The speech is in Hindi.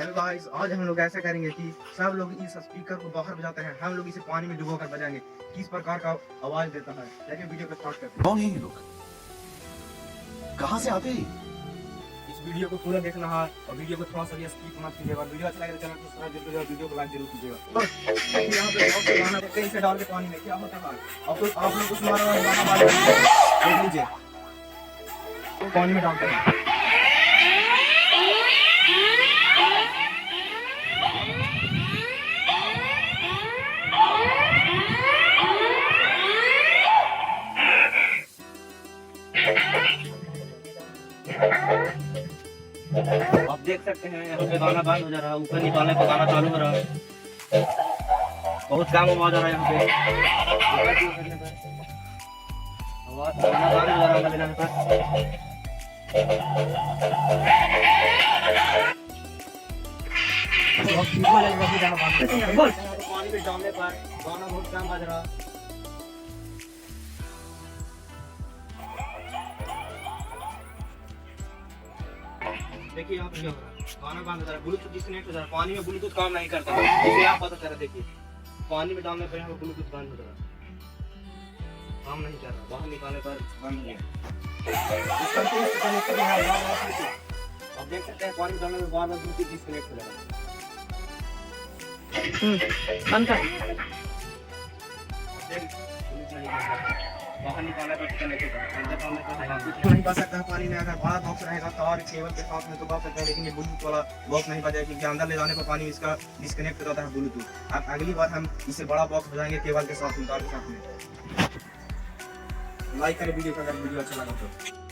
हेलो गाइस, आज हम लोग ऐसा करेंगे कि सब लोग इस स्पीकर को बाहर बजाते हैं, हम लोग इसे पानी में डुबो कर बजाएंगे। किस प्रकार का आवाज देता है, चलिए वीडियो को स्टार्ट करते हैं। कौन है ये लोग? कहाँ से आते हैं? इस वीडियो को पूरा देखना है और वीडियो को थोड़ा सा भी स्किप मत कीजिएगा। वीडियो अच्छा लगे तो चैनल को सब्सक्राइब जरूर कीजिएगा, वीडियो को लाइक जरूर कीजिएगा। देखिए यहाँ पे बहुत से गाना देखते हैं, इसे डाल के पानी में क्या होता है। आप लोग कुछ मारा हुआ गाना वाले देख लीजिए, पानी में डालते हैं। आप देख सकते हैं यहाँ पे गाना बंद हो जा रहा है, ऊपर निकालने पर गाना चालू हो रहा है। बहुत कम आवाज आ रहा है यहाँ पे, आवाज गाना बंद हो जा रहा है मिलाने पर। पानी में डालने पर गाना बहुत कम बज रहा है। देखिए यहाँ पे क्या हो रहा है, गाना बंद हो रहा है, ब्लूटूथ डिस्कनेक्ट हो जा रहा है। पानी में ब्लूटूथ काम नहीं करता है, इसे आप पता करें। देखिए पानी में डालने पर यहाँ पे ब्लूटूथ बंद हो रहा है, काम नहीं कर रहा, बाहर निकालने पर बंद हो गया। इसका टेस्ट कनेक्ट है, आप देख सकते हैं पानी में डालने पर बार-बार ब्लूटूथ डिस्कनेक्ट हो जा रहा है। बंद कर। बाहर निकालने पर कनेक्ट होता है, अंदर डालने पर कुछ नहीं कर सकता है। पानी में अगर बड़ा बॉक्स रहेगा तार केबल के साथ में तो बात सकता है, लेकिन ये ब्लूटूथ वाला बॉक्स नहीं बजेगा क्योंकि अंदर ले जाने पर पानी इसका डिस्कनेक्ट हो जाता है ब्लूटूथ। अब अगली बार हम इसे बड़ा बॉक्स बजाएंगे केबल के साथ में, तार के साथ में। लाइक करें वीडियो को अगर वीडियो अच्छा लगा तो।